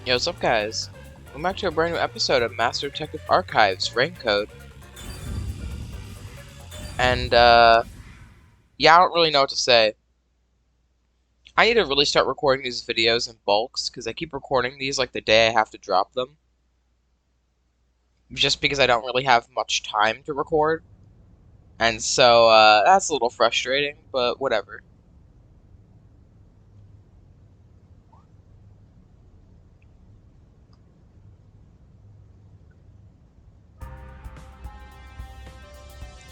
Yo, what's up, guys? Welcome back to a brand new episode of Master Detective Archives Rank Code. And, yeah, I don't really know what to say. I need to really start recording these videos in bulks, because I keep recording these like the day I have to drop them. Just because I don't really have much time to record. And so, that's a little frustrating, but whatever.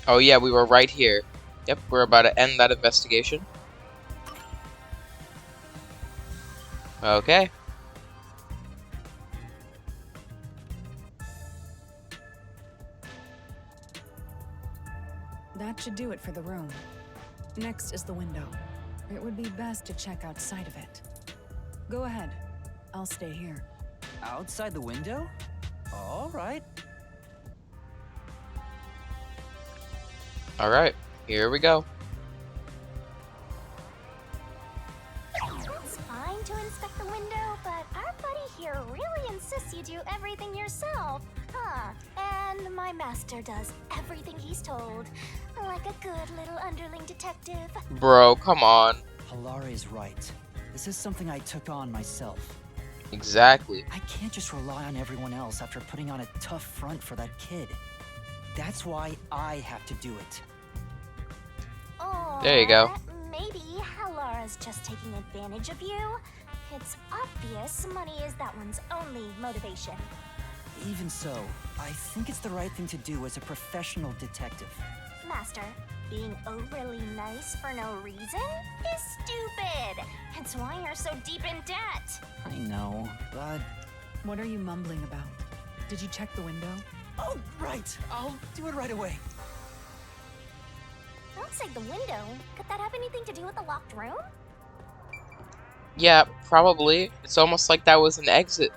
Oh yeah, we were right here. Yep, we're about to end that investigation. Okay. That should do it for the room. Next is the window. It would be best to check outside of it. Go ahead. I'll stay here. Outside the window? All right. Alright, here we go. It's fine to inspect the window, but our buddy here really insists you do everything yourself. Huh. And my master does everything he's told. Like a good little underling detective. Bro, come on. Halara is right. This is something I took on myself. Exactly. I can't just rely on everyone else after putting on a tough front for that kid. That's why I have to do it. Oh, There you go. Maybe Halara's just taking advantage of you. It's obvious money is that one's only motivation. Even so, I think it's the right thing to do as a professional detective. Master, being overly nice for no reason is stupid. It's why you're so deep in debt. I know, but... What are you mumbling about? Did you check the window? Oh, right! I'll do it right away. Outside the window? Could that have anything to do with the locked room? Yeah, probably. It's almost like that was an exit.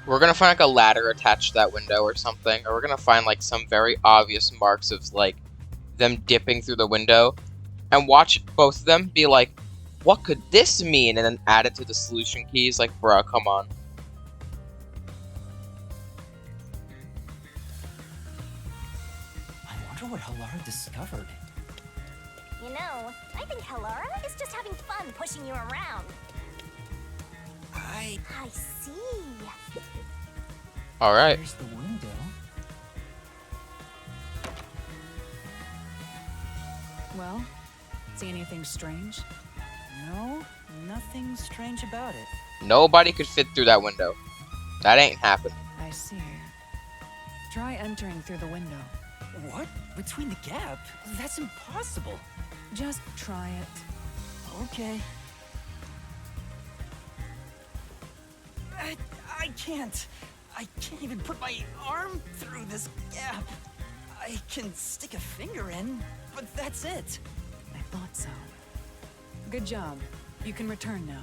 We're gonna find like a ladder attached to that window or something, or we're gonna find like some very obvious marks of like them dipping through the window, and watch both of them be like, what could this mean? And then add it to the solution keys. Like, bruh, come on. I wonder what Halara discovered. You know, I think Halara is just having fun pushing you around. I see. Alright. There's the window. Well, see anything strange? No, nothing strange about it. Nobody could fit through that window. That ain't happening. I see. Try entering through the window. What? Between the gap? That's impossible. Just try it. Okay. I can't. I can't even put my arm through this gap. I can stick a finger in, but that's it. I thought so. Good job. You can return now.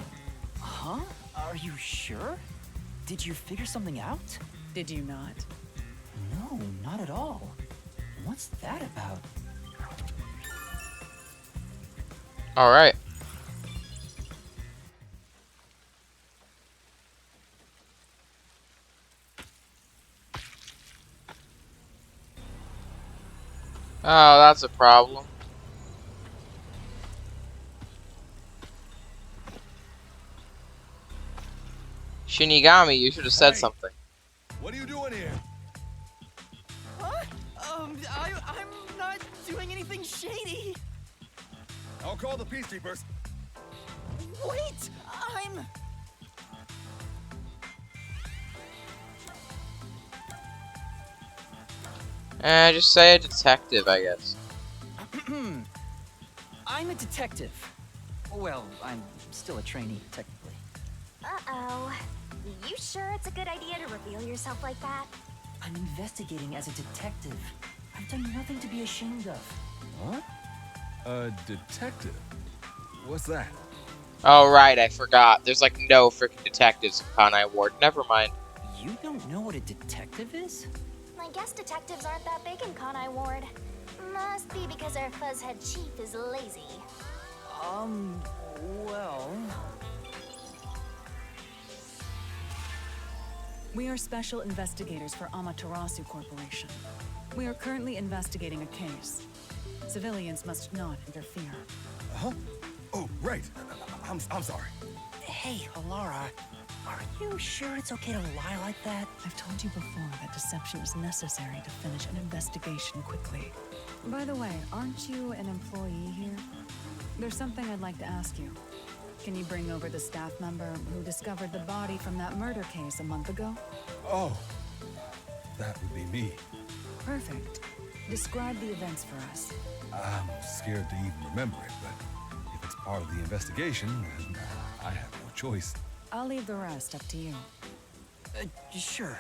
Huh? Are you sure? Did you figure something out? Did you not? No, not at all. What's that about? Alright. Oh, that's a problem. Shinigami, you should have said Hey. something. What are you doing here? Huh? I'm not doing anything shady. I'll call the peacekeepers. Wait, I'm... Just say a detective, I guess. I'm a detective. Well, I'm still a trainee, technically. Uh-oh. You sure it's a good idea to reveal yourself like that? I'm investigating as a detective. I've done nothing to be ashamed of. Huh? A detective? What's that? Oh, right, I forgot. There's like no freaking detectives in Kanai Ward. Never mind. You don't know what a detective is? I guess detectives aren't that big in Kanai Ward. Must be because our fuzzhead chief is lazy. Well... We are special investigators for Amaterasu Corporation. We are currently investigating a case. Civilians must not interfere. Huh? Oh, right. I'm sorry. Hey, Halara. Are you sure it's okay to lie like that? I've told you before that deception is necessary to finish an investigation quickly. By the way, aren't you an employee here? There's something I'd like to ask you. Can you bring over the staff member who discovered the body from that murder case a month ago? Oh, that would be me. Perfect. Describe the events for us. I'm scared to even remember it, but if it's part of the investigation, then I have no choice. I'll leave the rest up to you. Sure.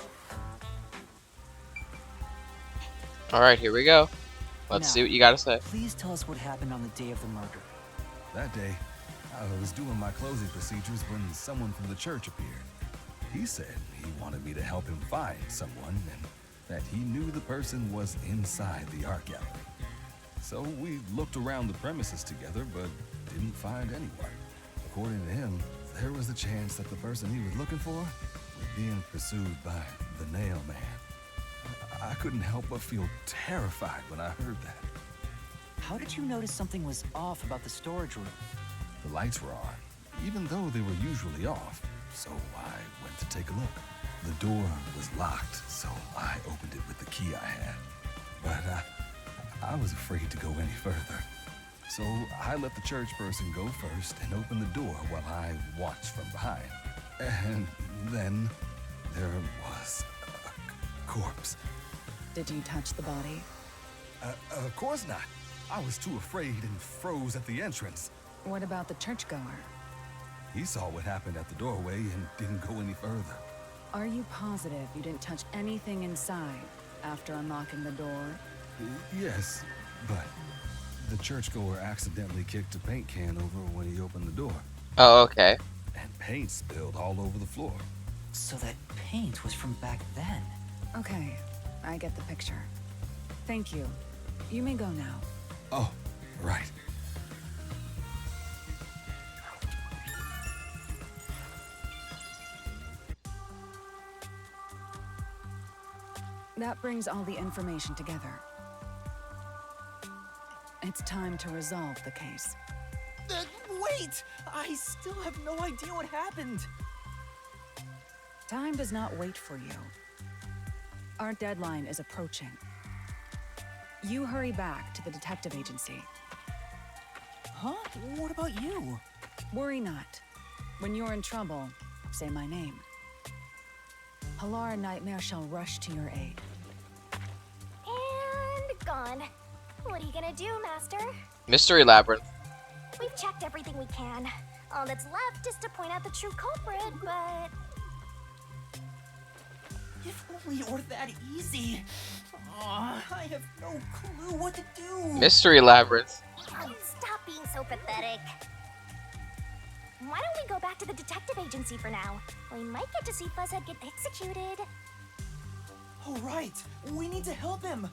Alright, here we go. Let's see what you gotta say. Please tell us what happened on the day of the murder. That day, I was doing my closing procedures when someone from the church appeared. He said he wanted me to help him find someone and that he knew the person was inside the art gallery. So we looked around the premises together, but didn't find anyone. According to him, there was a chance that the person he was looking for was being pursued by the Nail Man. I couldn't help but feel terrified when I heard that. How did you notice something was off about the storage room? The lights were on, even though they were usually off, so I went to take a look. The door was locked, so I opened it with the key I had. But I was afraid to go any further. So I let the church person go first and open the door while I watched from behind. And then there was a corpse. Did you touch the body? Of course not. I was too afraid and froze at the entrance. What about the churchgoer? He saw what happened at the doorway and didn't go any further. Are you positive you didn't touch anything inside after unlocking the door? Yes, but the churchgoer accidentally kicked a paint can over when he opened the door. Oh, okay. And paint spilled all over the floor. So that paint was from back then. Okay, I get the picture. Thank you. You may go now. Oh, right. That brings all the information together. It's time to resolve the case. Wait! I still have no idea what happened. Time does not wait for you. Our deadline is approaching. You hurry back to the detective agency. Huh? What about you? Worry not. When you're in trouble, say my name. Halara Nightmare shall rush to your aid. And gone. What are you gonna do, Master? Mystery Labyrinth. We've checked everything we can. All that's left is to point out the true culprit, but... If only it were that easy. Aw, I have no clue what to do. Mystery Labyrinth. Stop being so pathetic. Why don't we go back to the detective agency for now? We might get to see Fuzzhead get executed. Oh, right. We need to help him.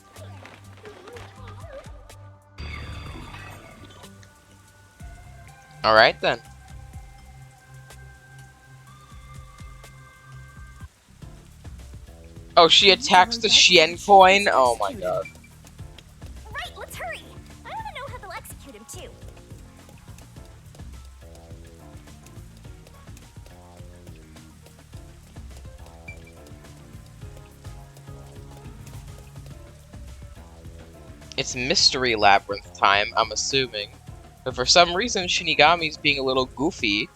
Alright then. Oh, she attacks the Shien coin? Oh my god. Right, let's hurry. I want to know how they'll execute him, too. It's Mystery Labyrinth time, I'm assuming. But for some reason, Shinigami's being a little goofy.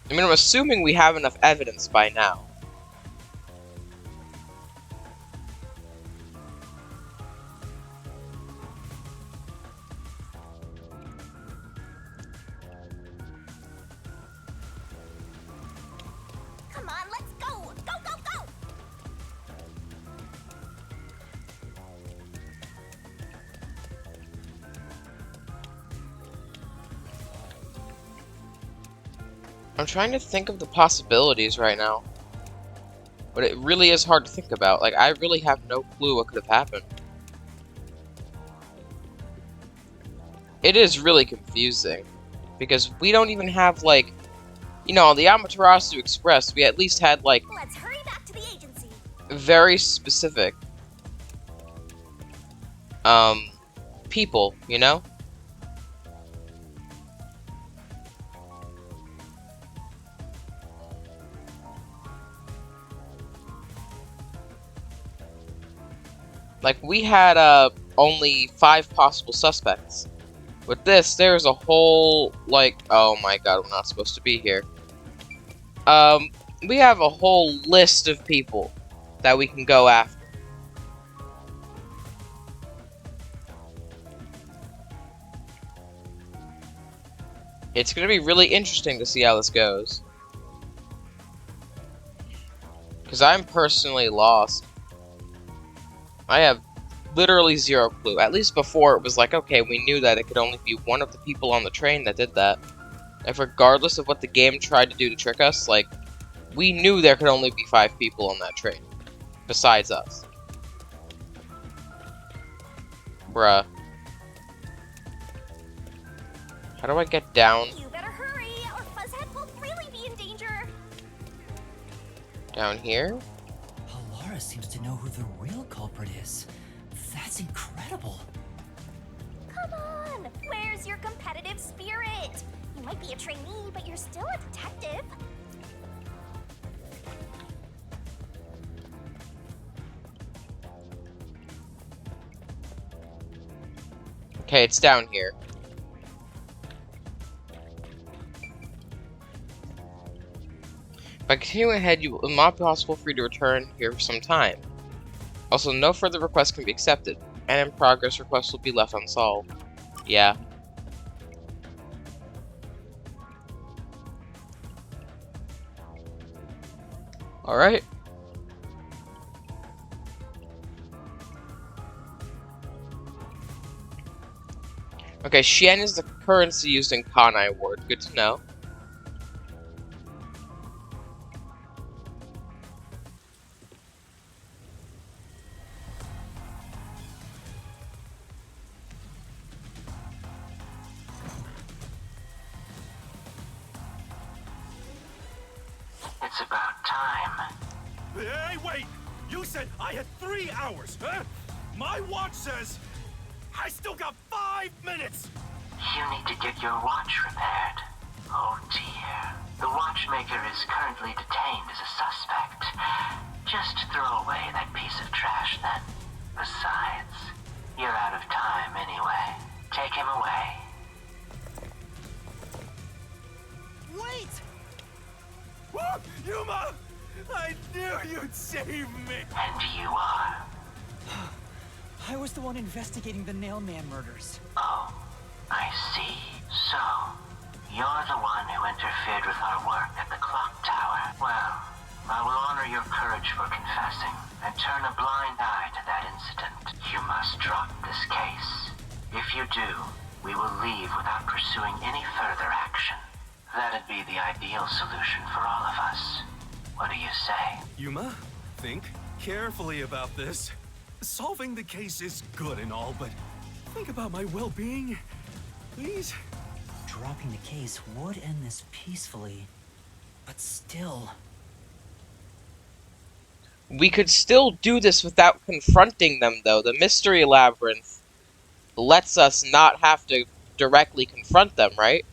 I mean, I'm assuming we have enough evidence by now. Come on, let's go! Go, go, go! I'm trying to think of the possibilities right now. But it really is hard to think about. Like, I really have no clue what could have happened. It is really confusing. Because we don't even have, like... You know, on the Amaterasu Express, we at least had, like... Let's hurry back to the agency. very specific... people, you know? Like, we had, only 5 possible suspects. With this, there's a whole, like, oh my god, we're not supposed to be here. We have a whole list of people that we can go after. It's gonna be really interesting to see how this goes. Because I'm personally lost. I have literally zero clue. At least before it was like, okay, we knew that it could only be one of the people on the train that did that. And regardless of what the game tried to do to trick us, like, we knew there could only be 5 people on that train. Besides us. Bruh. How do I get down? You better hurry, or Fuzzhead will really be in danger. Down here? Halara seems to know who the real culprit is. That's incredible. Come on, where's your competitive spirit? You might be a trainee, but you're still a detective. Okay, it's down here. By continuing ahead, it will not be possible for you to return here for some time. Also, no further requests can be accepted, and in progress requests will be left unsolved. Yeah. Alright. Okay, Shen is the currency used in Kanai Ward. Good to know. It's about time. Hey, wait! You said I had 3 hours, huh? My watch says I still got 5 minutes! You need to get your watch repaired. Oh dear. The watchmaker is currently detained as a suspect. Just throw away that piece of trash then. Besides, you're out of time anyway. Take him away. Wait! Whoa, Yuma! I knew you'd save me! And you are. I was the one investigating the Nailman murders. Oh, I see. So, you're the one who interfered with our work at the clock tower. Well, I will honor your courage for confessing and turn a blind eye to that incident. You must drop this case. If you do, we will leave without pursuing any further action. That'd be the ideal solution for all of us. What do you say? Yuma, think carefully about this. Solving the case is good and all, but think about my well-being, please? Dropping the case would end this peacefully, but still. We could still do this without confronting them, though. The Mystery Labyrinth lets us not have to directly confront them, right?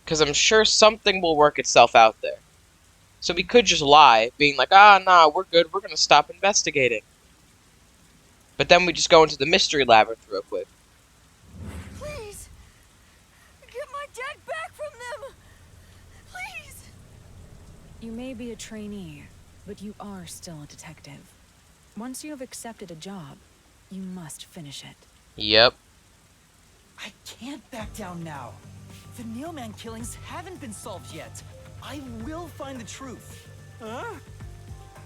Because I'm sure something will work itself out there. So we could just lie, being like, ah, nah, we're good, we're gonna stop investigating. But then we just go into the Mystery Labyrinth real quick. Please! Get my dad back from them! Please! You may be a trainee, but you are still a detective. Once you have accepted a job, you must finish it. Yep. I can't back down now. The Nailman killings haven't been solved yet. I will find the truth. Huh?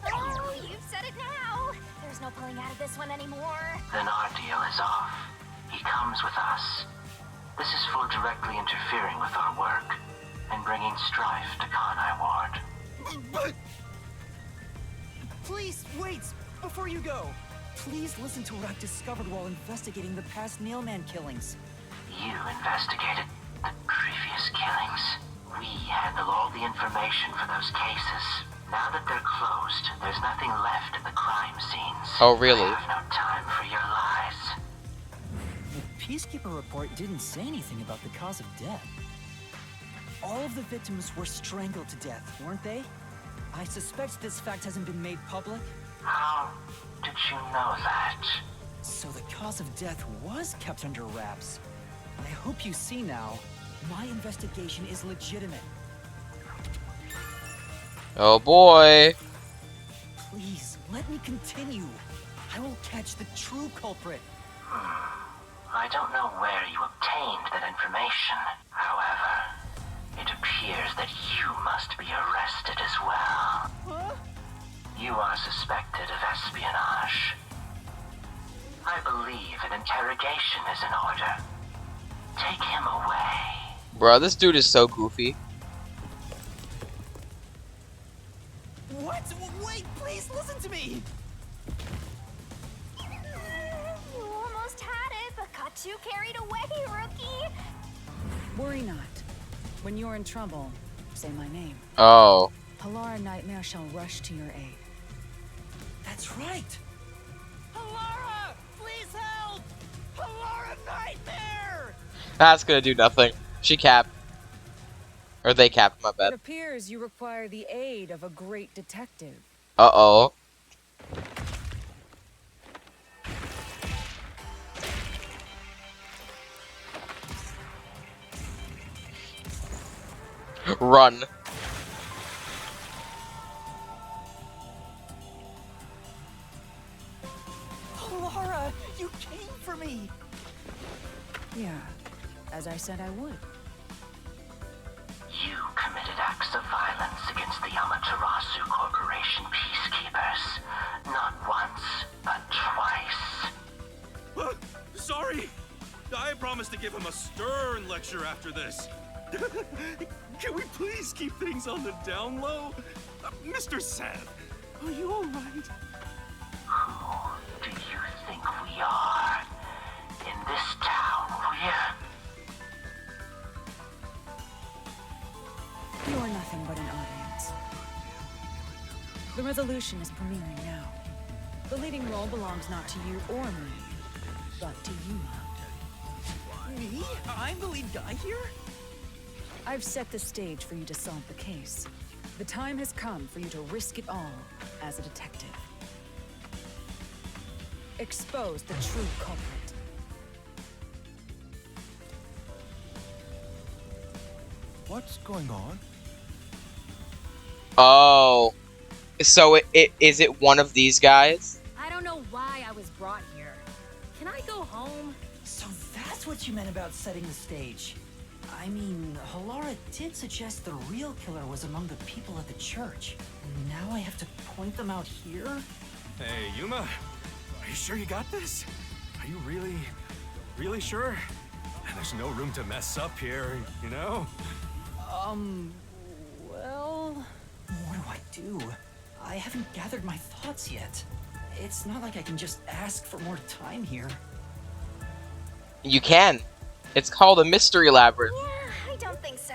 Oh, you've said it now. There's no pulling out of this one anymore. Then our deal is off. He comes with us. This is for directly interfering with our work and bringing strife to Kanai Ward. But Please, wait! Before you go, please listen to what I've discovered while investigating the past Nailman killings. You investigated the previous killings. We handle all the information for those cases. Now that they're closed, there's nothing left at the crime scenes. Oh, really? I have no time for your lies. The Peacekeeper report didn't say anything about the cause of death. All of the victims were strangled to death, weren't they? I suspect this fact hasn't been made public. How did you know that? So the cause of death was kept under wraps. I hope you see now, my investigation is legitimate. Oh boy. Please, let me continue. I will catch the true culprit. I don't know where you obtained that information. However, it appears that you must be arrested as well. Huh? You are suspected of espionage. I believe an interrogation is in order. Take him away. Bro, this dude is so goofy. What? Wait, please listen to me! You almost had it, but got too carried away, rookie. Worry not. When you're in trouble, say my name. Oh. Halara Nightmare shall rush to your aid. That's right! Halara! Please help! Halara Nightmare! That's gonna do nothing. She capped. Or they capped, my It bad. appears you require the aid of a great detective. Uh-oh. Run. Halara, you came for me! Yeah, as I said I would. You committed acts of violence against the Amaterasu Corporation peacekeepers. Not once, but twice. Sorry! I promised to give him a stern lecture after this. Can we please keep things on the down low? Mr. Seth, are you alright? Who do you think we are? In this town, You are nothing but an audience. The resolution is premiering now. The leading role belongs not to you or me, but to you. Me? I'm the lead guy here? I've set the stage for you to solve the case. The time has come for you to risk it all as a detective. Expose the true culprit. What's going on? Oh. So is it one of these guys? I don't know why I was brought here. Can I go home? So that's what you meant about setting the stage. I mean, Halara did suggest the real killer was among the people at the church. And now I have to point them out here? Hey, Yuma, are you sure you got this? Are you really sure? There's no room to mess up here, you know? Well... What do? I haven't gathered my thoughts yet. It's not like I can just ask for more time here. You can. It's called a mystery labyrinth. Yeah, I don't think so.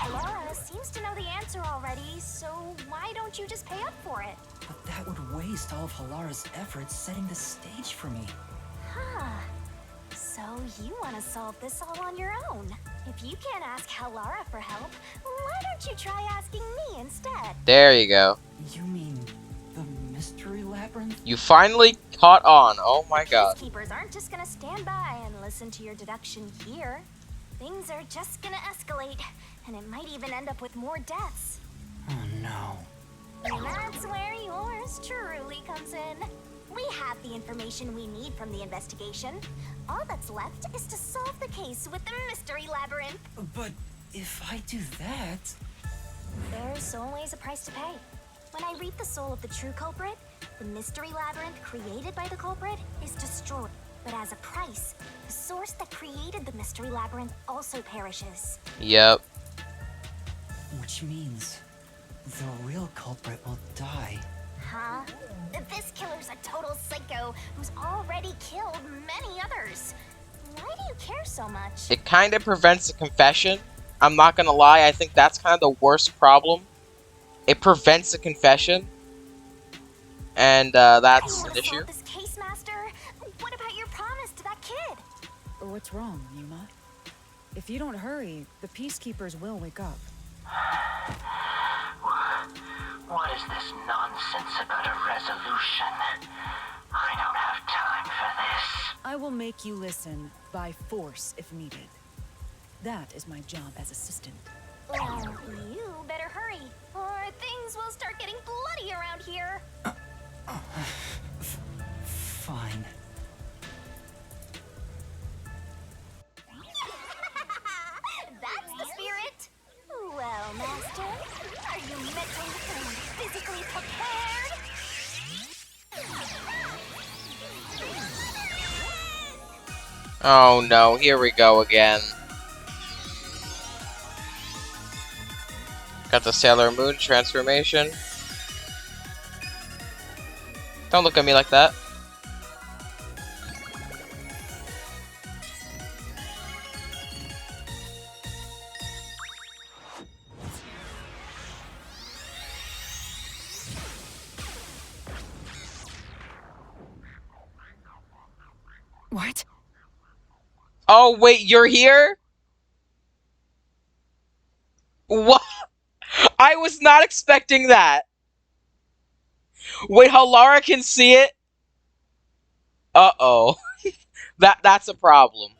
Laura seems to know the answer already, so why don't you just pay up for it? But that would waste all of Halara's efforts setting the stage for me. Huh. So you want to solve this all on your own. If you can't ask Halara for help, why don't you try asking me instead? There you go. You mean the mystery labyrinth? You finally caught on. Oh my god. Peacekeepers aren't just gonna stand by and listen to your deduction here. Things are just gonna escalate, and it might even end up with more deaths. Oh no. And that's where yours truly comes in. We have the information we need from the investigation. All that's left is to solve the case with the mystery labyrinth. But if I do that... There's always a price to pay. When I read the soul of the true culprit, the mystery labyrinth created by the culprit is destroyed. But as a price, the source that created the mystery labyrinth also perishes. Yep. Which means the real culprit will die. huh? This killer's a total psycho who's already killed many others. Why do you care so much? It kind of prevents a confession. I'm not gonna lie, I think that's kind of the worst problem. It prevents a confession. And that's You an wanna issue. solve this case, Master? What about your promise to that kid? What's wrong, Yuma? If you don't hurry, the Peacekeepers will wake up. What is this nonsense about a resolution? I don't have time for this. I will make you listen, by force if needed. That is my job as assistant. Well, you better hurry, or things will start getting bloody around here. Fine. That's the spirit. Well, Master, are you mentally and physically prepared? Oh no, here we go again. Got the Sailor Moon transformation. Don't look at me like that. What? Oh wait, you're here? What? I was not expecting that. Wait, Halara can see it? Uh-oh. That's a problem.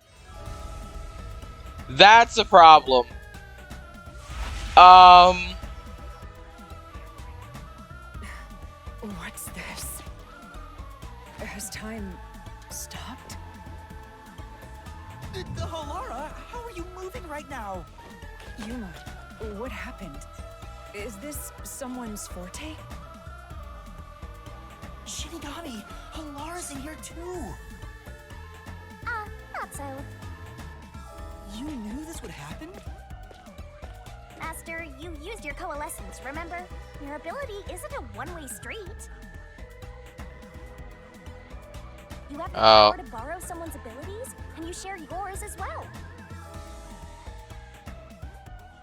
That's a problem. What's this? Has time stopped? The Halara, how are you moving right now? Yuma, what happened? Is this someone's forte? Shinigami, Halara's in here too. Not so. You knew this would happen? Master, you used your coalescence, remember? Your ability isn't a one-way street. You have the power to borrow someone's abilities, and you share yours as well.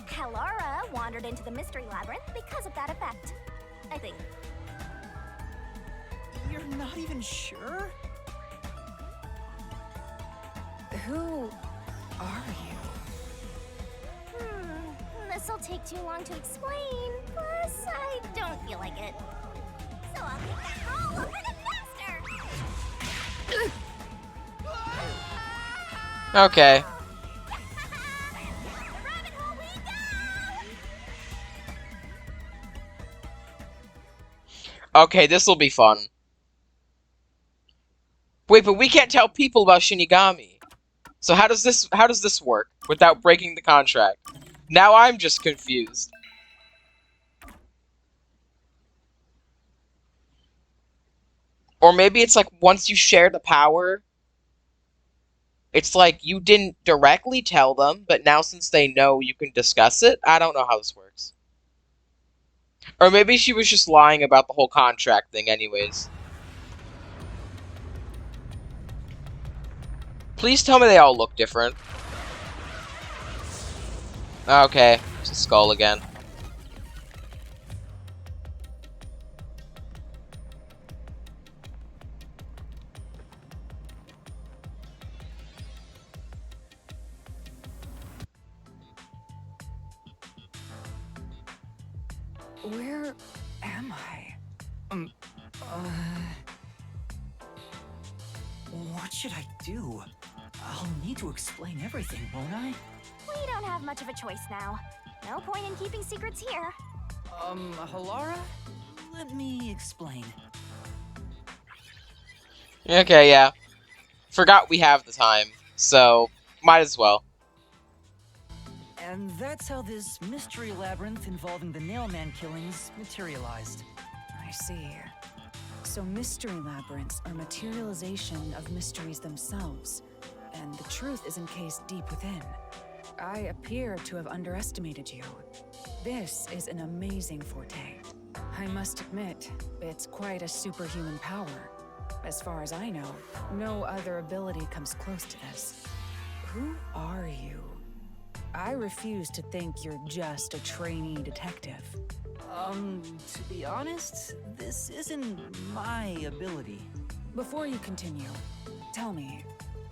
Halara wandered into the Mystery Labyrinth because of that effect, I think. You're not even sure? Who are you? This'll take too long to explain, plus I don't feel like it. So I'll leave that all over the Master! Okay. The rabbit hole we go! Okay, this'll be fun. Wait, but we can't tell people about Shinigami. So how does this work without breaking the contract? Now I'm just confused. Or maybe it's like once you share the power, it's like you didn't directly tell them, but now since they know, you can discuss it? I don't know how this works. Or maybe she was just lying about the whole contract thing anyways. Please tell me they all look different. Okay, it's a skull again. Where am I? What should I do? I'll need to explain everything, won't I? We don't have much of a choice now. No point in keeping secrets here. Halara? Let me explain. Okay, yeah. Forgot we have the time, so might as well. And that's how this mystery labyrinth involving the Nailman killings materialized. I see. So mystery labyrinths are materialization of mysteries themselves, and the truth is encased deep within. I appear to have underestimated you. This is an amazing forte. I must admit, it's quite a superhuman power. As far as I know, no other ability comes close to this. Who are you? I refuse to think you're just a trainee detective. To be honest, this isn't my ability. Before you continue, tell me,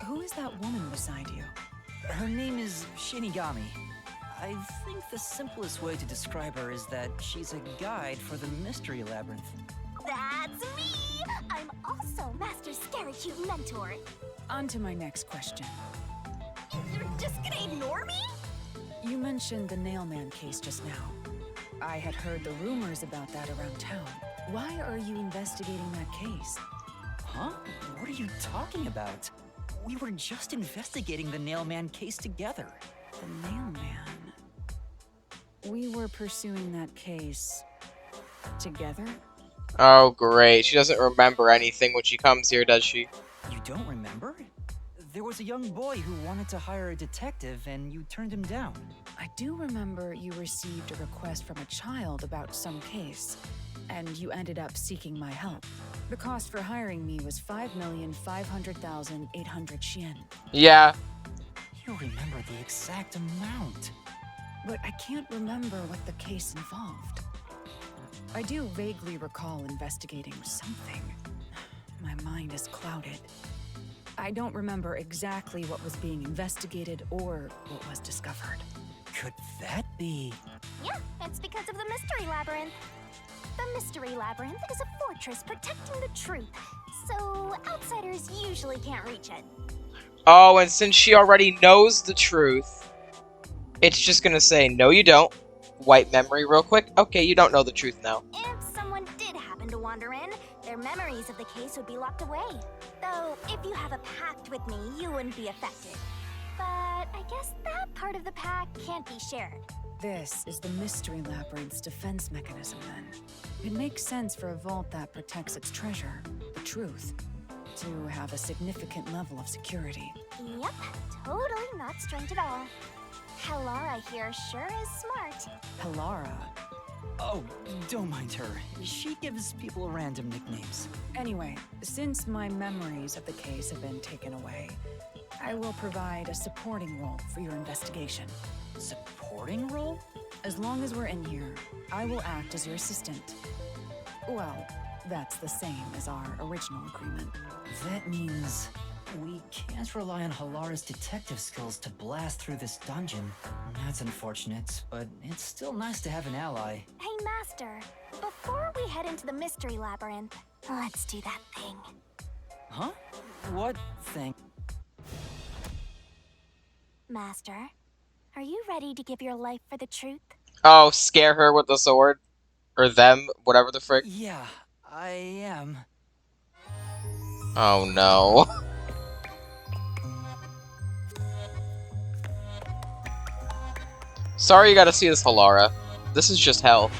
who is that woman beside you? Her name is Shinigami. I think the simplest way to describe her is that she's a guide for the Mystery Labyrinth. That's me! I'm also Master Scary Cute Mentor. On to my next question. You're just gonna ignore me? You mentioned the Nailman case just now. I had heard the rumors about that around town. Why are you investigating that case? Huh? What are you talking about? We were just investigating the Nailman case together. The Nailman? We were pursuing that case together? Oh, great. She doesn't remember anything when she comes here, does she? You don't remember? There was a young boy who wanted to hire a detective and you turned him down. I do remember you received a request from a child about some case, and you ended up seeking my help. The cost for hiring me was 5,500,800 yen. Yeah. You remember the exact amount. But I can't remember what the case involved. I do vaguely recall investigating something. My mind is clouded. I don't remember exactly what was being investigated or what was discovered. Could that be? Yeah, it's because of the Mystery Labyrinth. The Mystery Labyrinth is a fortress protecting the truth, so outsiders usually can't reach it. Oh, and since she already knows the truth, it's just gonna say, no you don't. Wipe memory real quick. Okay, you don't know the truth now. If someone did happen to wander in, their memories of the case would be locked away. Though, if you have a pact with me, you wouldn't be affected. But I guess that part of the pact can't be shared. This is the Mystery Labyrinth's defense mechanism, then. It makes sense for a vault that protects its treasure, the truth, to have a significant level of security. Yep, totally not strange at all. Halara here sure is smart. Halara. Oh, don't mind her. She gives people random nicknames. Anyway, since my memories of the case have been taken away, I will provide a supporting role for your investigation. Supporting role? As long as we're in here, I will act as your assistant. Well, that's the same as our original agreement. That means we can't rely on Halara's detective skills to blast through this dungeon. That's unfortunate, but it's still nice to have an ally. Hey, Master, before we head into the Mystery Labyrinth, let's do that thing. Huh? What thing? Master, are you ready to give your life for the truth? Oh, scare her with the sword? Or them, whatever the frick. Yeah, I am. Oh no. Sorry you gotta see this, Halara. This is just hell.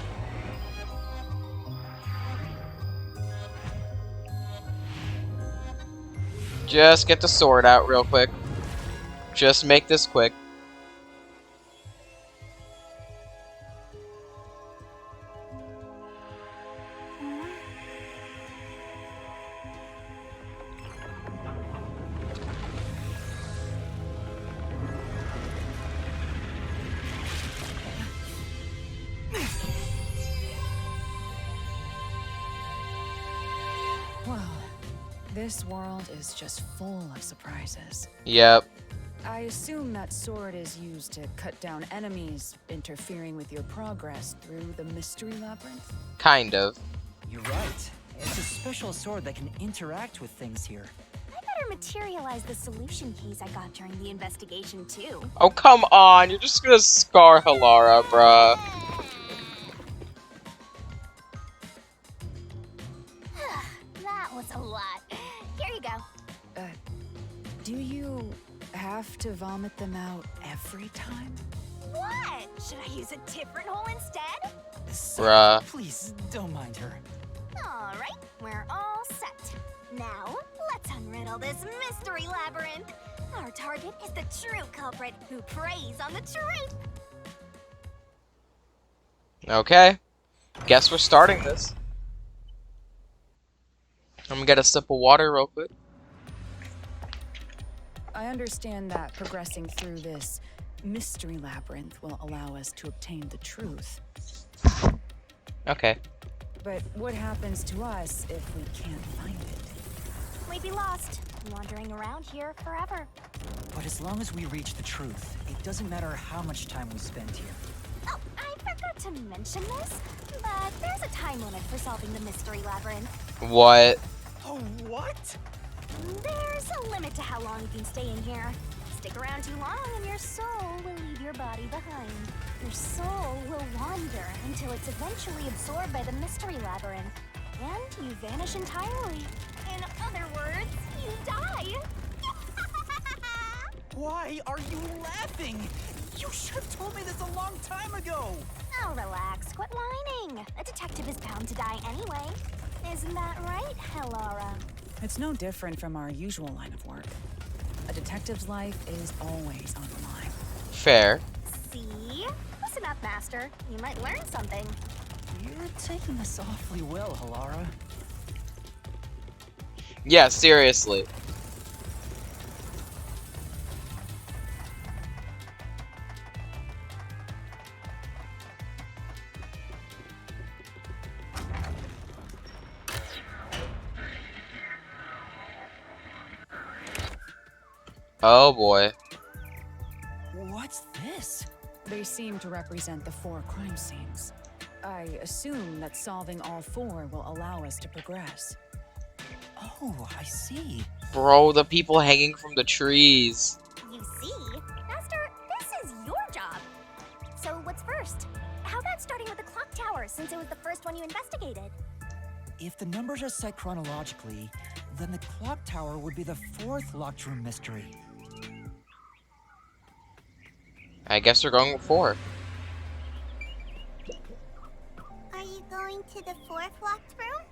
Just get the sword out real quick. Just make this quick. Well, this world is just full of surprises. Yep. I assume that sword is used to cut down enemies interfering with your progress through the Mystery Labyrinth? Kind of. You're right. It's a special sword that can interact with things here. I better materialize the solution keys I got during the investigation, too. Oh, come on. You're just gonna scar Halara, bruh. That was a lot. Here you go. Do you have to vomit them out every time? What? Should I use a different hole instead? Bruh. Please, don't mind her. Alright, we're all set. Now, let's unriddle this mystery labyrinth. Our target is the true culprit who preys on the truth. Okay. Guess we're starting this. I'm gonna get a sip of water real quick. I understand that progressing through this mystery labyrinth will allow us to obtain the truth. Okay. But what happens to us if we can't find it? We'd be lost, wandering around here forever. But as long as we reach the truth, it doesn't matter how much time we spend here. Oh, I forgot to mention this, but there's a time limit for solving the mystery labyrinth. What? Oh, what? There's a limit to how long you can stay in here. Stick around too long and your soul will leave your body behind. Your soul will wander until it's eventually absorbed by the mystery labyrinth. And you vanish entirely. In other words, you die. Why are you laughing? You should have told me this a long time ago! Oh, relax. Quit whining. A detective is bound to die anyway. Isn't that right, Halara? It's no different from our usual line of work. A detective's life is always on the line. Fair. See? Listen up, Master. You might learn something. You're taking this awfully well, Halara. Yeah, seriously. Oh boy. What's this? They seem to represent the 4 crime scenes. I assume that solving all 4 will allow us to progress. Oh, I see. Bro, the people hanging from the trees. You see? Master, this is your job. So what's first? How about starting with the clock tower, since it was the first one you investigated? If the numbers are set chronologically, then the clock tower would be the 4th locked room mystery. I guess we're going with 4. Are you going to the 4th locked room?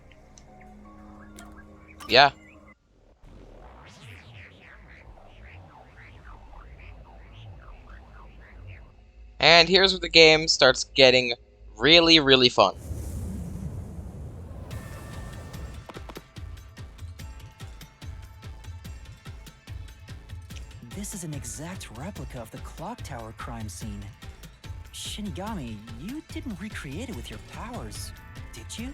Yeah. And here's where the game starts getting really, really fun. This is an exact replica of the clock tower crime scene. Shinigami, you didn't recreate it with your powers, did you?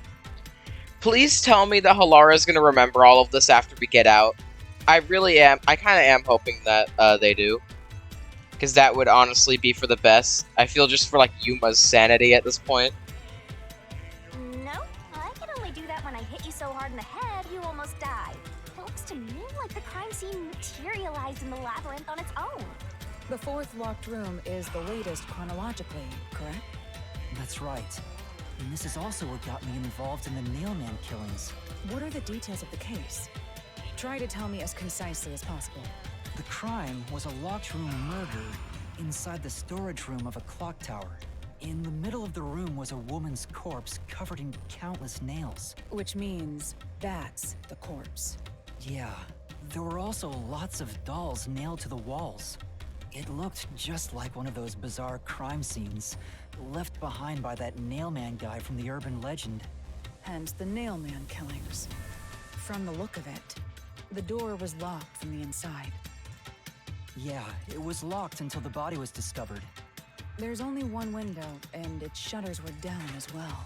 Please tell me that Halara is going to remember all of this after we get out. I really am. I kind of am hoping that they do. Because that would honestly be for the best. I feel just for, like, Yuma's sanity at this point. No, I can only do that when I hit you so hard in the head you almost die. It looks to me like the crime scene materialized in the labyrinth on its own. The 4th locked room is the latest chronologically, correct? That's right. And this is also what got me involved in the Nailman killings. What are the details of the case? Try to tell me as concisely as possible. The crime was a locked room murder inside the storage room of a clock tower. In the middle of the room was a woman's corpse covered in countless nails. Which means that's the corpse. Yeah, there were also lots of dolls nailed to the walls. It looked just like one of those bizarre crime scenes left behind by that Nailman guy from the urban legend. Hence the Nailman killings. From the look of it, the door was locked from the inside. Yeah, it was locked until the body was discovered. There's only one window, and its shutters were down as well.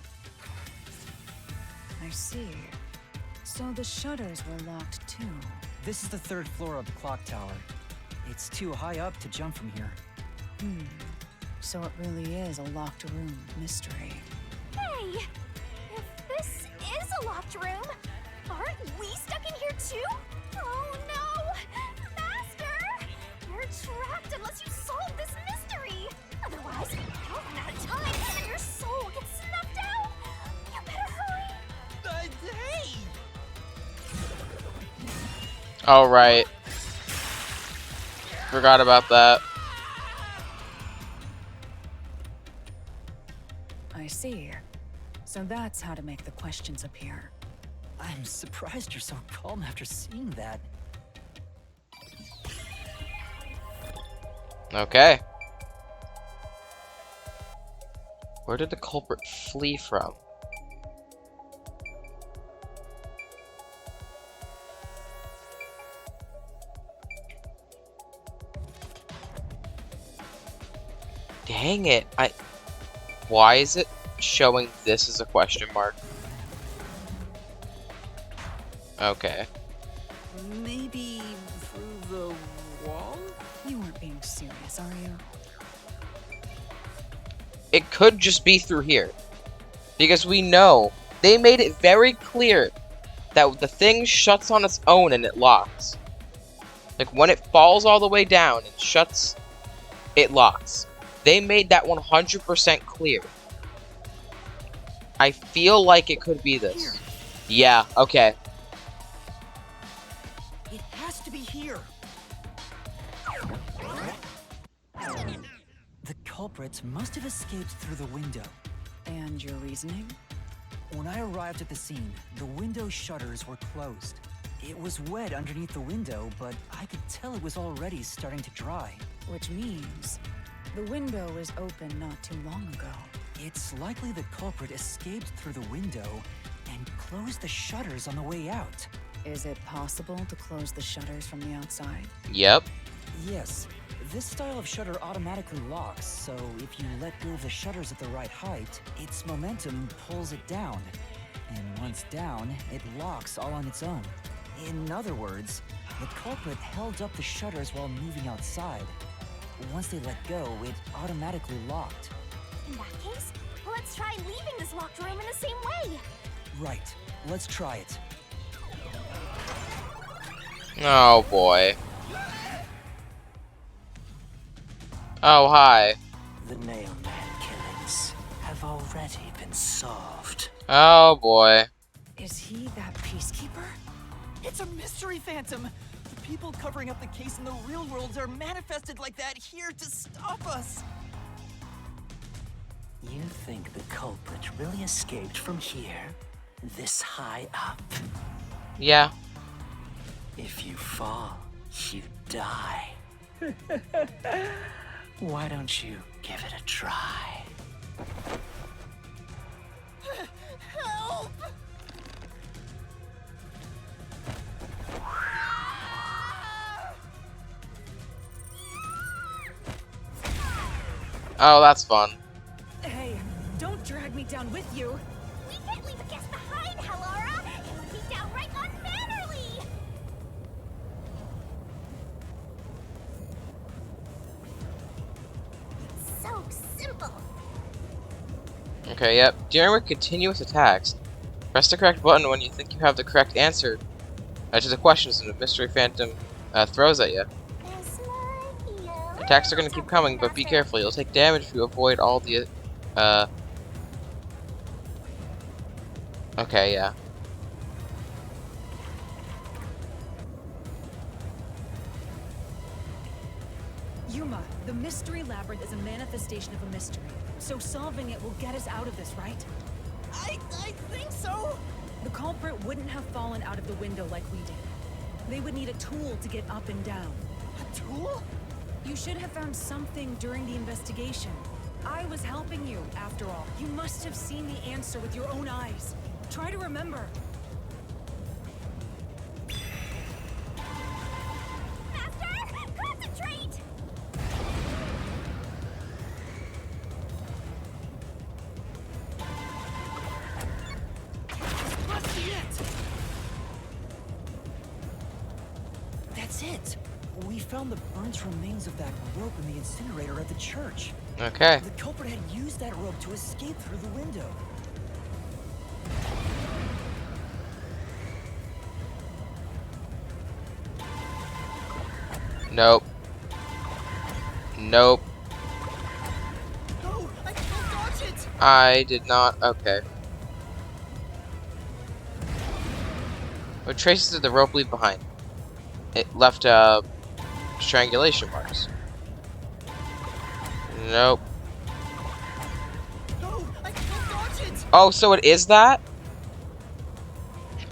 I see. So the shutters were locked too. This is the 3rd floor of the clock tower. It's too high up to jump from here. So it really is a locked room mystery. Hey! If this is a locked room, aren't we stuck in here too? Oh no! Master! You're trapped unless you solve this mystery! Otherwise, you'll run out of time and your soul gets snuffed out! You better hurry! Hey! Alright. Forgot about that. I see. So that's how to make the questions appear. I'm surprised you're so calm after seeing that. Okay. Where did the culprit flee from? Dang it. Why is it showing this as a question mark? Okay. Maybe through the wall? You weren't being serious, are you? It could just be through here. Because we know they made it very clear that the thing shuts on its own and it locks. Like when it falls all the way down and shuts, it locks. They made that 100% clear. I feel like it could be this. Here. Yeah, okay. It has to be here. The culprit must have escaped through the window. And your reasoning? When I arrived at the scene, the window shutters were closed. It was wet underneath the window, but I could tell it was already starting to dry. Which means the window was open not too long ago. It's likely the culprit escaped through the window and closed the shutters on the way out. Is it possible to close the shutters from the outside? Yep. Yes, this style of shutter automatically locks, so if you let go of the shutters at the right height, its momentum pulls it down. And once down, it locks all on its own. In other words, the culprit held up the shutters while moving outside. Once they let go, it automatically locked. In that case, let's try leaving this locked room in the same way. Right, let's try it. Oh boy. Oh, hi. The Nailman killings have already been solved. Oh boy. Is he that peacekeeper? It's a mystery phantom! The people covering up the case in the real world are manifested like that here to stop us! You think the culprit really escaped from here? This high up? Yeah. If you fall, you die. Why don't you give it a try? Help! Oh, that's fun. Hey, don't drag me down with you. We can't leave a guest behind, Halara! It would be downright unmannerly! It's so simple. Okay, yep. Dealing with continuous attacks. Press the correct button when you think you have the correct answer to the questions and the mystery phantom throws at you. As my yellow Attacks are going to keep coming, but be master. careful. You'll take damage if you avoid all the... Okay, yeah. Yuma, the mystery labyrinth is a manifestation of a mystery. So solving it will get us out of this, right? I think so! The culprit wouldn't have fallen out of the window like we did. They would need a tool to get up and down. A tool? You should have found something during the investigation. I was helping you, after all. You must have seen the answer with your own eyes. Try to remember. Master, concentrate! Must be it! That's it! We found the burnt remains of that rope in the incinerator at the church. Okay. The culprit had used that rope to escape through the window. Nope. Nope. No! I can't dodge it! I did not. Okay. What traces did the rope leave behind? It left strangulation marks. Nope. No! I can't dodge it! Oh, so it is that?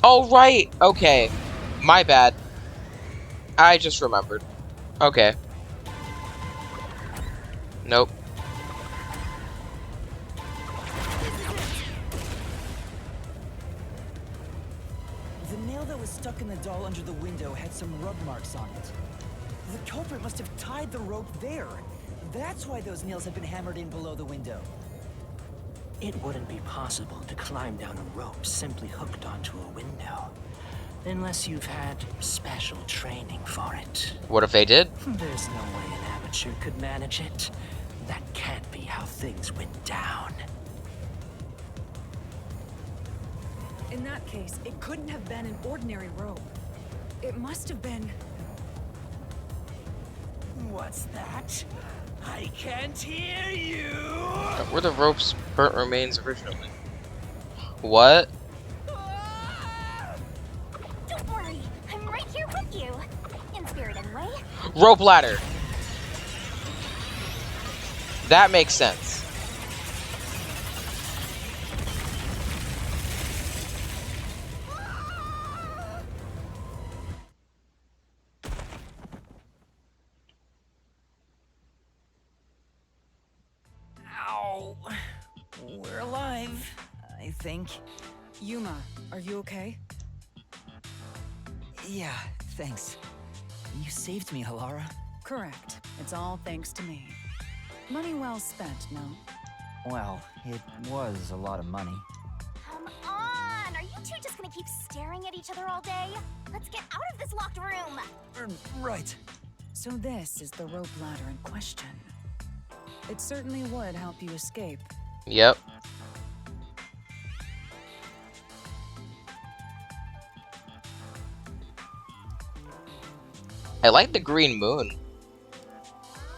Oh, right. Okay. My bad. I just remembered. Okay. Nope. The nail that was stuck in the doll under the window had some rub marks on it. The culprit must have tied the rope there. That's why those nails have been hammered in below the window. It wouldn't be possible to climb down a rope simply hooked onto a window. Unless you've had special training for it. What if they did? There's no way an amateur could manage it. That can't be how things went down. In that case, it couldn't have been an ordinary rope. It must have been... What's that? I can't hear you! Were the rope's burnt remains originally? What? Don't worry, I'm right here with you. In spirit, anyway. Rope ladder! That makes sense. Ow. We're alive, I think. Yuma, are you okay? Yeah, thanks. You saved me, Halara. Correct. It's all thanks to me. Money well spent, no? Well, it was a lot of money. Come on! Are you two just gonna keep staring at each other all day? Let's get out of this locked room! Right. So this is the rope ladder in question. It certainly would help you escape. Yep. I like the green moon.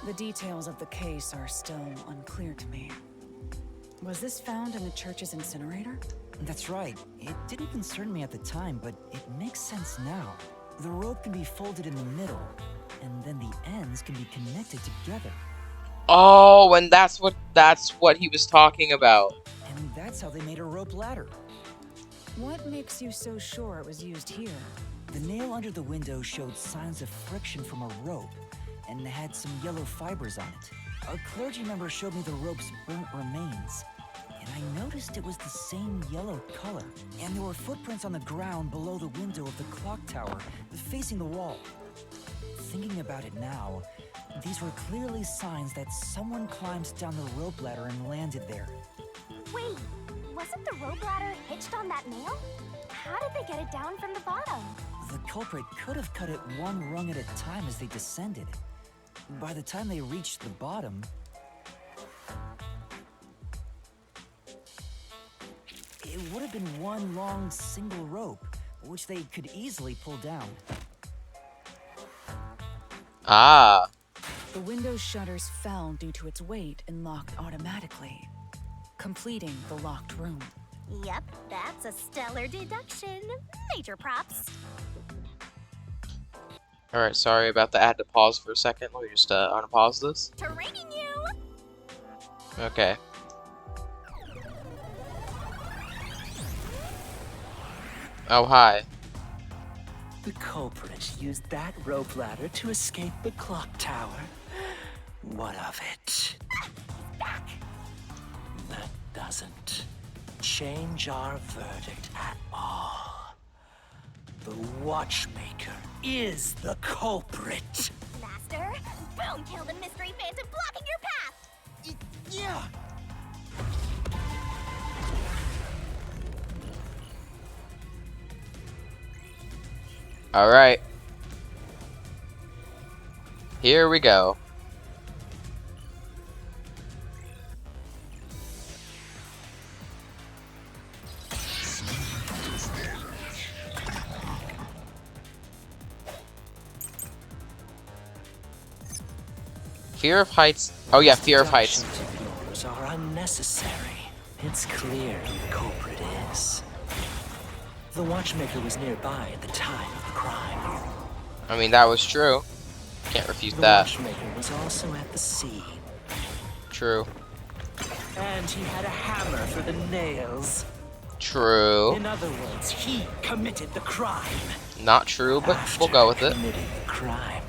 The details of the case are still unclear to me. Was this found in the church's incinerator? That's right. It didn't concern me at the time, but it makes sense now. The rope can be folded in the middle, and then the ends can be connected together. Oh, and that's what he was talking about. And that's how they made a rope ladder. What makes you so sure it was used here? The nail under the window showed signs of friction from a rope, and had some yellow fibers on it. A clergy member showed me the rope's burnt remains, and I noticed it was the same yellow color. And there were footprints on the ground below the window of the clock tower, facing the wall. Thinking about it now, these were clearly signs that someone climbed down the rope ladder and landed there. Wait, wasn't the rope ladder hitched on that nail? How did they get it down from the bottom? The culprit could have cut it one rung at a time as they descended. By the time they reached the bottom, it would have been one long single rope, which they could easily pull down. Ah. The window's shutters fell due to its weight and locked automatically, completing the locked room. Yep, that's a stellar deduction. Major props. Alright, sorry about that. I had to pause for a second. Let me just unpause this. Training you! Okay. Oh, hi. The culprit used that rope ladder to escape the clock tower. What of it? Back! That doesn't change our verdict at all. The watchmaker is the culprit. Master, boom, kill the mystery phantom blocking your path! Yeah! Alright. Here we go. Fear of heights. Oh yeah, fear of heights. Deductions of yours are unnecessary. It's clear who the culprit is. The watchmaker was nearby at the time of the crime. I mean, that was true. Can't refute The that. watchmaker was also at the scene. True. And he had a hammer for the nails. True. In other words, he committed the crime. Not true, but we'll go with it. After committing the crime,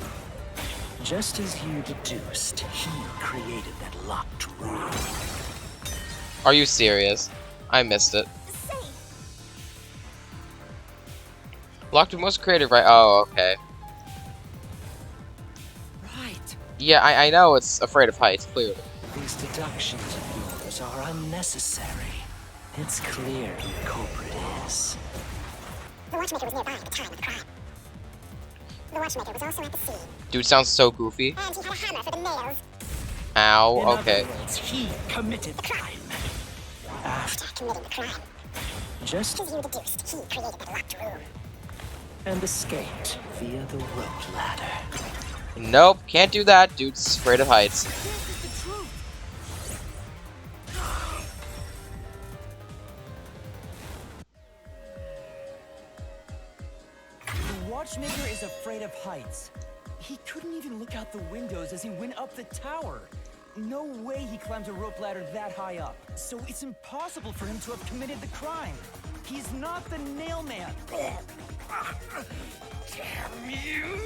just as you deduced, he created that locked room. Are you serious? I missed it. Safe! Locked room was created, right? Oh, okay. Right. Yeah, I know it's afraid of heights, clearly. These deductions of yours are unnecessary. It's clear who the culprit is. The watchmaker was nearby at the time of the crime. The watchmaker was also at the scene. Dude sounds so goofy. And he had a hammer for the nails. Ow, In okay. other words, he committed the crime. After committing the crime, Just as you deduced, he created that locked room. and escaped via the rope ladder. Nope, can't do that. Dude's afraid of heights. This is the truth. The watchmaker is afraid of heights. He couldn't even look out the windows as he went up the tower. No way he climbed a rope ladder that high up. So it's impossible for him to have committed the crime. He's not the nail man. Damn you!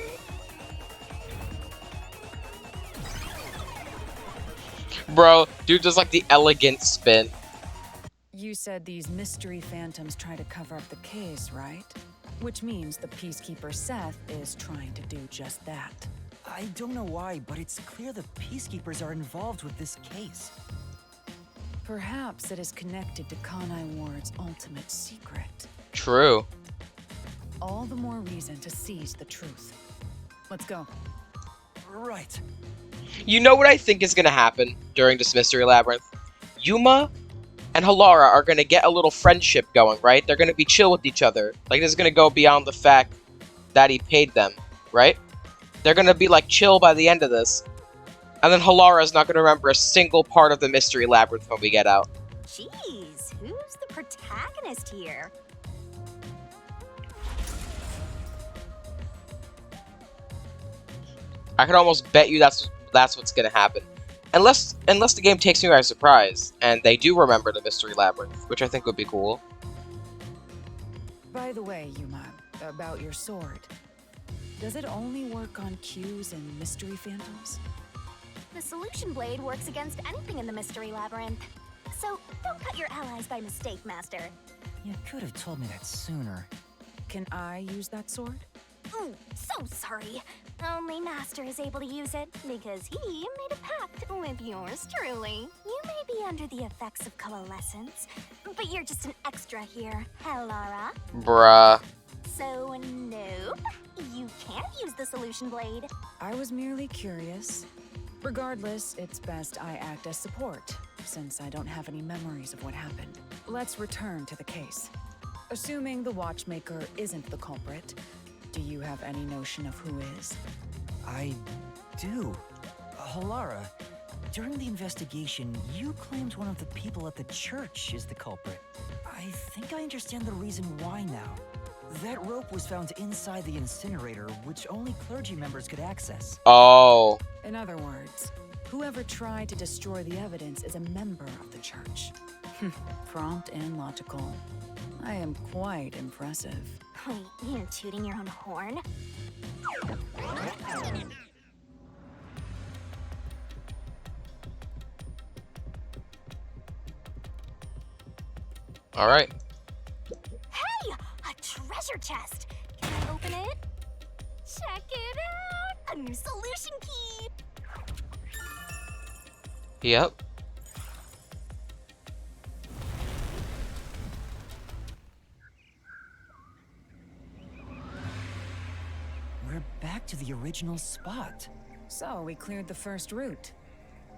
Bro, dude does like the elegant spin. You said these mystery phantoms try to cover up the case, right? Which means the Peacekeeper Seth is trying to do just that. I don't know why, but it's clear the Peacekeepers are involved with this case. Perhaps it is connected to Kanai Ward's ultimate secret. True. All the more reason to seize the truth. Let's go. Right. You know what I think is gonna happen during this mystery labyrinth? Yuma and Halara are gonna get a little friendship going, right? They're gonna be chill with each other. Like, this is gonna go beyond the fact that he paid them, right? They're gonna be like chill by the end of this. And then Halara's not gonna remember a single part of the mystery labyrinth when we get out. Jeez, who's the protagonist here? I could almost bet you that's what's gonna happen. Unless the game takes me by surprise, and they do remember the mystery labyrinth, which I think would be cool. By the way, Yuma, about your sword. Does it only work on cues and mystery phantoms? The solution blade works against anything in the mystery labyrinth. So don't cut your allies by mistake, Master. You could have told me that sooner. Can I use that sword? Ooh, so sorry. Only Master is able to use it because he made a pact with yours truly. You may be under the effects of coalescence, but you're just an extra here, Halara. Bruh. So nope, you can't use the solution blade. I was merely curious. Regardless, it's best I act as support, since I don't have any memories of what happened. Let's return to the case. Assuming the watchmaker isn't the culprit, do you have any notion of who is? I do. Halara, during the investigation, you claimed one of the people at the church is the culprit. I think I understand the reason why now. That rope was found inside the incinerator, which only clergy members could access. Oh. In other words, whoever tried to destroy the evidence is a member of the church. Prompt and logical. I am quite impressive. Wait, you're tooting your own horn? Alright. Hey! A treasure chest! Can I open it? Check it out! A new solution key! Yep. We're back to the original spot. So, we cleared the first route.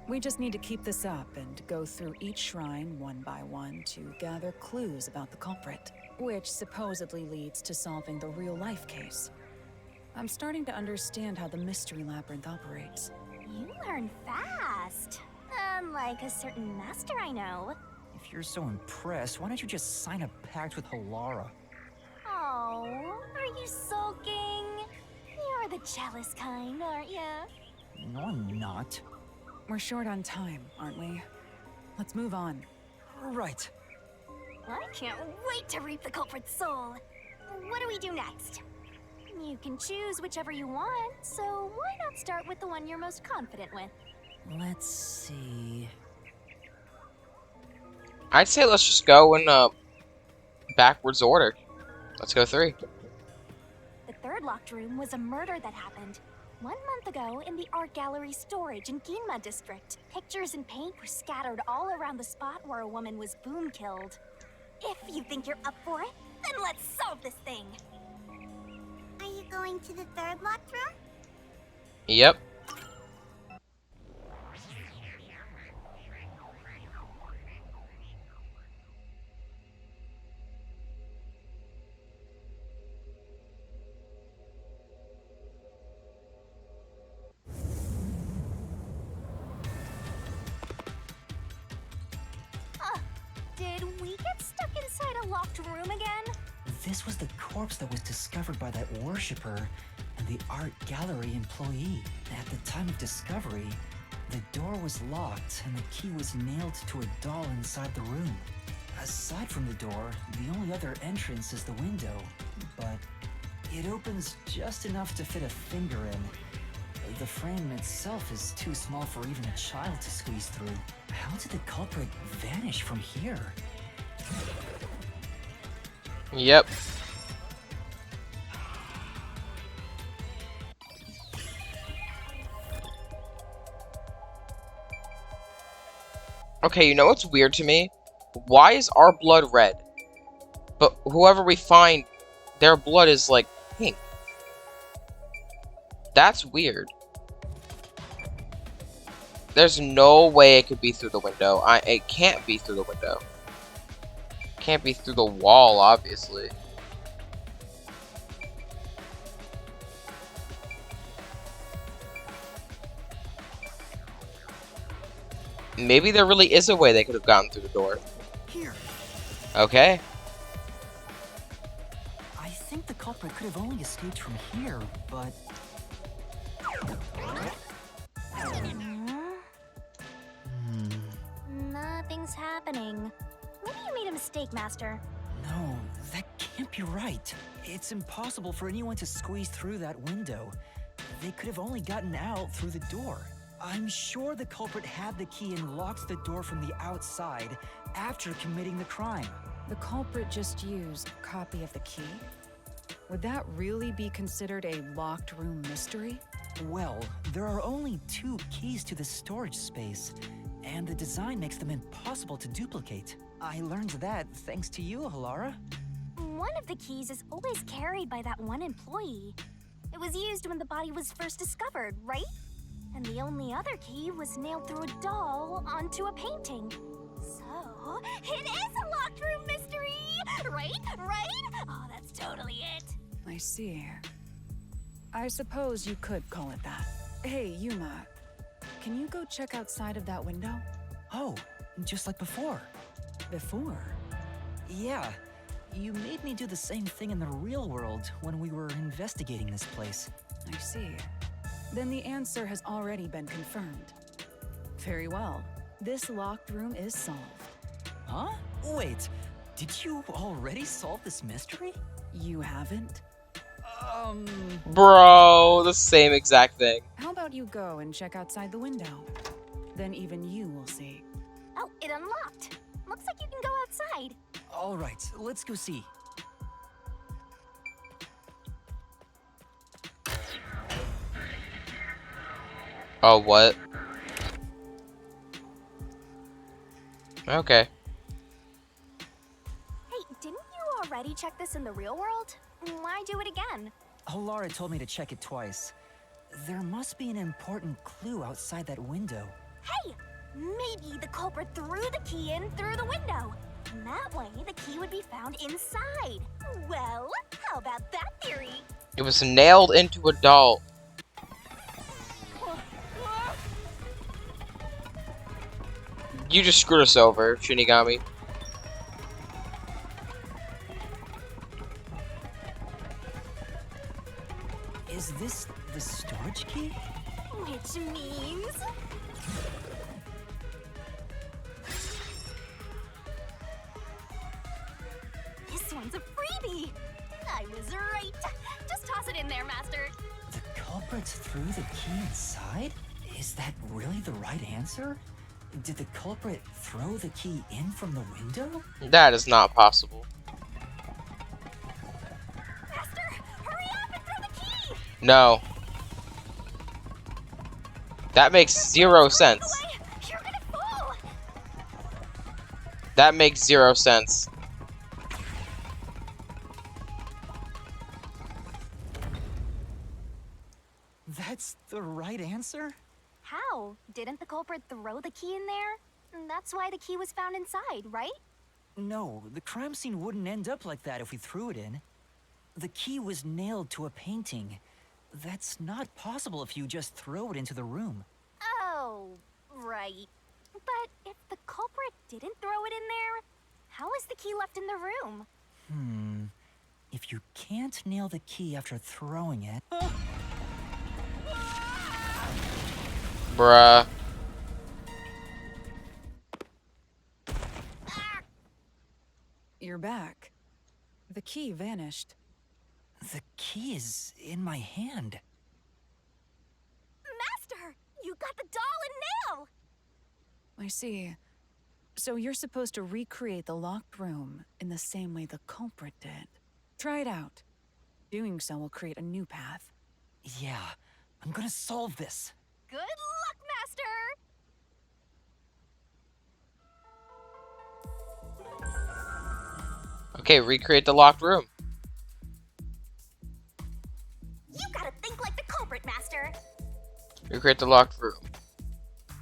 We just need to keep this up and go through each shrine one by one to gather clues about the culprit, which supposedly leads to solving the real-life case. I'm starting to understand how the mystery labyrinth operates. You learn fast. Unlike a certain master I know. If you're so impressed, why don't you just sign a pact with Halara? Oh, are you sulking? You're the jealous kind, aren't you? No, I'm not. We're short on time, aren't we? Let's move on. Right. I can't wait to reap the culprit's soul. What do we do next? You can choose whichever you want, so why not start with the one you're most confident with? Let's see. I'd say let's just go in backwards order. Let's go 3. The third locked room was a murder that happened. 1 month ago in the art gallery storage in Ginma district. Pictures and paint were scattered all around the spot where a woman was boom killed. If you think you're up for it, then let's solve this thing. Are you going to the third locked room? Yep. Did we get stuck inside a locked room again? This was the corpse that was discovered by that worshipper and the art gallery employee. At the time of discovery, the door was locked and the key was nailed to a doll inside the room. Aside from the door, the only other entrance is the window, but it opens just enough to fit a finger in. The frame itself is too small for even a child to squeeze through. How did the culprit vanish from here? Yep. Okay, you know what's weird to me? Why is our blood red? But whoever we find, their blood is like pink. That's weird. There's no way it could be through the window. It can't be through the window. Can't be through the wall, obviously. Maybe there really is a way they could have gotten through the door. Here. Okay. I think the culprit could have only escaped from here, but... Nothing's happening. Maybe you made a mistake, Master. No, that can't be right. It's impossible for anyone to squeeze through that window. They could have only gotten out through the door. I'm sure the culprit had the key and locked the door from the outside after committing the crime. The culprit just used a copy of the key? Would that really be considered a locked room mystery? Well, there are only 2 keys to the storage space, and the design makes them impossible to duplicate. I learned that thanks to you, Halara. One of the keys is always carried by that one employee. It was used when the body was first discovered, right? And the only other key was nailed through a doll onto a painting. So, it is a locked room mystery! Right? Right? Oh, that's totally it. I see. I suppose you could call it that. Hey, Yuma, can you go check outside of that window? Oh, just like before. Before? Yeah, you made me do the same thing in the real world when we were investigating this place. I see. Then the answer has already been confirmed. Very well. This locked room is solved. Huh? Wait, did you already solve this mystery? You haven't? Bro, the same exact thing. How about you go and check outside the window? Then even you will see. Oh, it unlocked. Looks like you can go outside. All right, let's go see. Oh, what? Okay. Hey, didn't you already check this in the real world? Why do it again? Halara told me to check it twice. There must be an important clue outside that window. Hey! Maybe the culprit threw the key in through the window. And that way, the key would be found inside. Well, how about that theory? It was nailed into a doll. You just screwed us over, Shinigami. Is this the storage key? Which means... this one's a freebie! I was right! Just toss it in there, Master! The culprit threw the key inside? Is that really the right answer? Did the culprit throw the key in from the window? That is not possible. Master, hurry up and throw the key! No. That makes zero sense. You're gonna fall. That makes zero sense. That's the right answer? How? Didn't the culprit throw the key in there? That's why the key was found inside, right? No, the crime scene wouldn't end up like that if we threw it in. The key was nailed to a painting. That's not possible if you just throw it into the room. Oh, right. But if the culprit didn't throw it in there, how is the key left in the room? If you can't nail the key after throwing it... Bruh. You're back. The key vanished. The key is in my hand. Master, you got the doll and nail! I see. So you're supposed to recreate the locked room in the same way the culprit did. Try it out. Doing so will create a new path. Yeah, I'm gonna solve this. Good luck, Master! Okay, recreate the locked room. You gotta think like the culprit, Master! Recreate the locked room.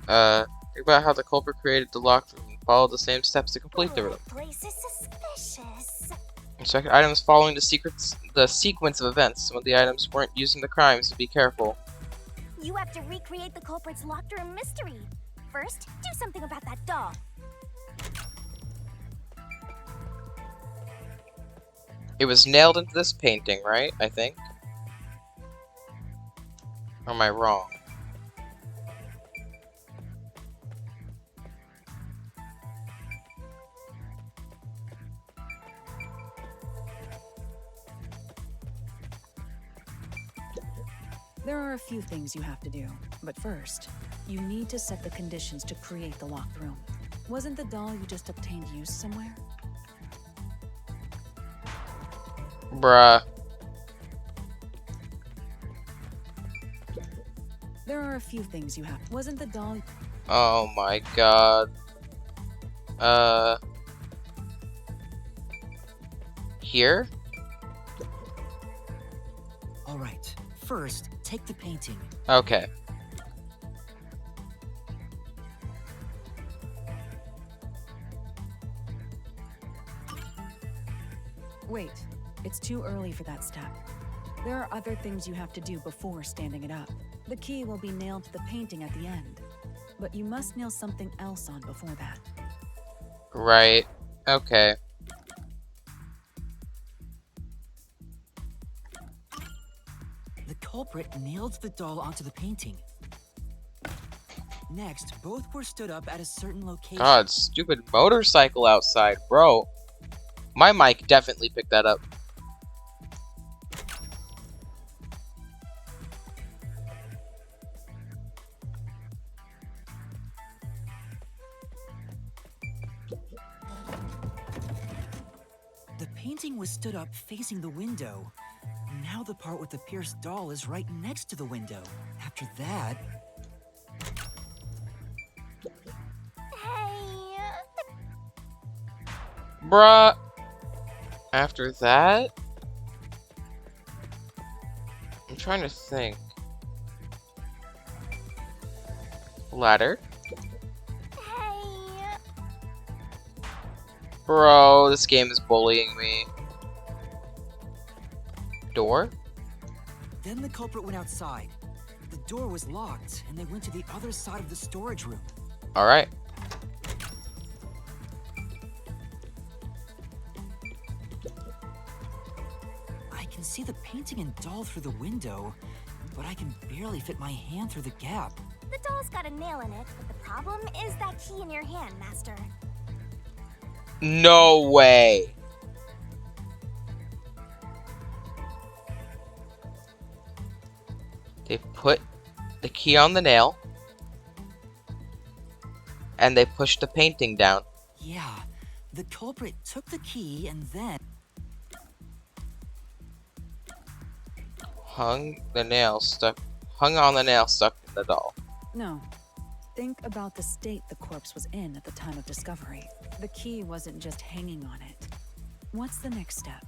Think about how the culprit created the locked room and follow the same steps to complete the room. That place is suspicious. Inspect items following the sequence of events. Some of the items weren't using the crimes, so be careful. You have to recreate the culprit's locked room mystery. First, do something about that doll. It was nailed into this painting, right? I think. Or am I wrong? There are a few things you have to do, but first, you need to set the conditions to create the locked room. Wasn't the doll you just obtained used somewhere? Bruh. There are a few things you have. Wasn't the doll... Oh my god. Here? All right, first, take the painting. Okay. Wait, it's too early for that step. There are other things you have to do before standing it up. The key will be nailed to the painting at the end, but you must nail something else on before that. Right. Okay. The culprit nailed the doll onto the painting. Next, both were stood up at a certain location. God, stupid motorcycle outside, bro. My mic definitely picked that up. The painting was stood up facing the window. Now the part with the pierced doll is right next to the window. After that... Hey... Bruh. After that? I'm trying to think. Ladder? Hey... Bro, this game is bullying me. Door? Then the culprit went outside. The door was locked, and they went to the other side of the storage room. Alright. I can see the painting and doll through the window, but I can barely fit my hand through the gap. The doll's got a nail in it, but the problem is that key in your hand, Master. No way. They put the key on the nail, and they pushed the painting down. Yeah, the culprit took the key and then... Hung on the nail stuck in the doll. No. Think about the state the corpse was in at the time of discovery. The key wasn't just hanging on it. What's the next step?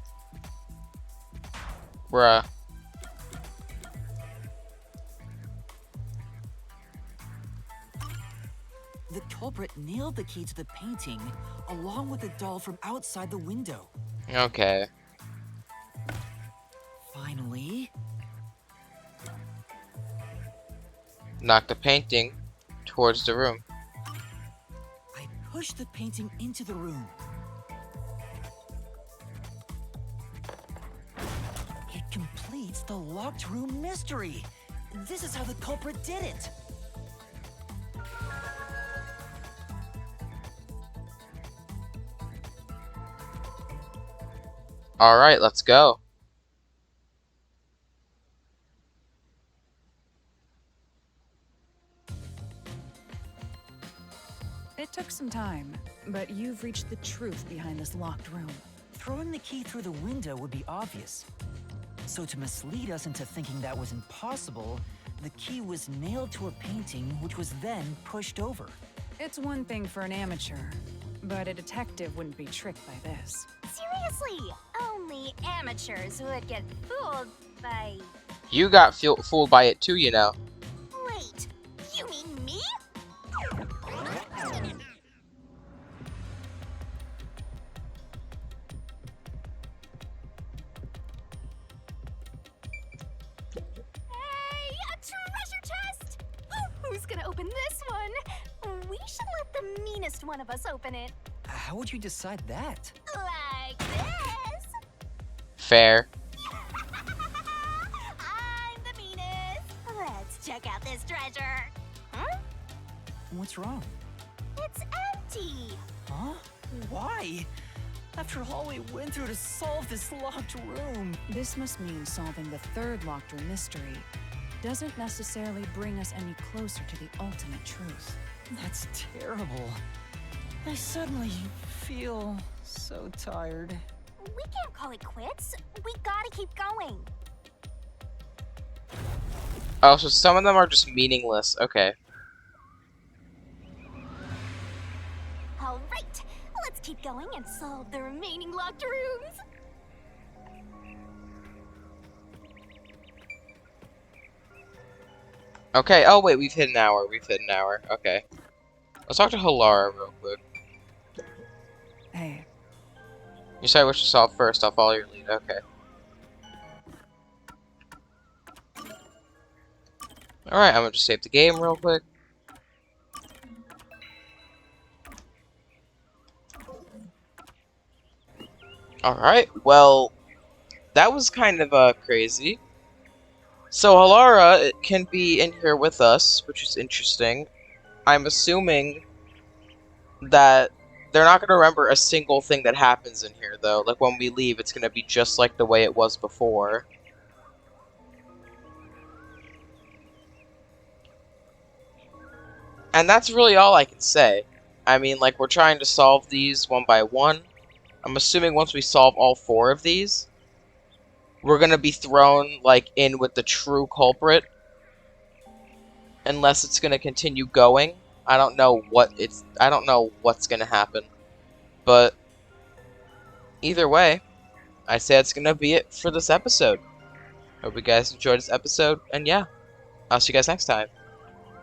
Bruh. The culprit nailed the key to the painting, along with the doll from outside the window. Okay. Finally, Knock the painting towards the room. I pushed the painting into the room. It completes the locked room mystery. This is how the culprit did it. Alright, let's go. It took some time, but you've reached the truth behind this locked room. Throwing the key through the window would be obvious. So to mislead us into thinking that was impossible, the key was nailed to a painting which was then pushed over. It's one thing for an amateur, but a detective wouldn't be tricked by this. Seriously, only amateurs would get fooled by... You got fooled by it too, you know. Wait, you mean me? Hey, a treasure chest! Who's gonna open this one? We should let the meanest one of us open it. How would you decide that? Like this. Fair. I'm the meanest. Let's check out this treasure. Huh? What's wrong? It's empty. Huh? Why? After all we went through to solve this locked room. This must mean solving the third locked room mystery doesn't necessarily bring us any closer to the ultimate truth. That's terrible. I suddenly feel so tired. We can't call it quits. We gotta keep going. Oh, so some of them are just meaningless. Okay. All right, let's keep going and solve the remaining locked rooms. Okay, oh wait, we've hit an hour. We've hit an hour. Okay. Let's talk to Halara real quick. Hey, You decide which to solve first. I'll follow your lead. Okay. Alright, I'm gonna just save the game real quick. Alright, well, that was kind of crazy. So Halara can be in here with us, which is interesting. I'm assuming that they're not going to remember a single thing that happens in here, though. Like, when we leave, it's going to be just like the way it was before. And that's really all I can say. I mean, like, we're trying to solve these one by one. I'm assuming once we solve all 4 of these, we're going to be thrown, like, in with the true culprit. Unless it's going to continue going. I don't know what's going to happen. But either way, I say that's going to be it for this episode. Hope you guys enjoyed this episode, and yeah, I'll see you guys next time.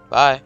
Bye.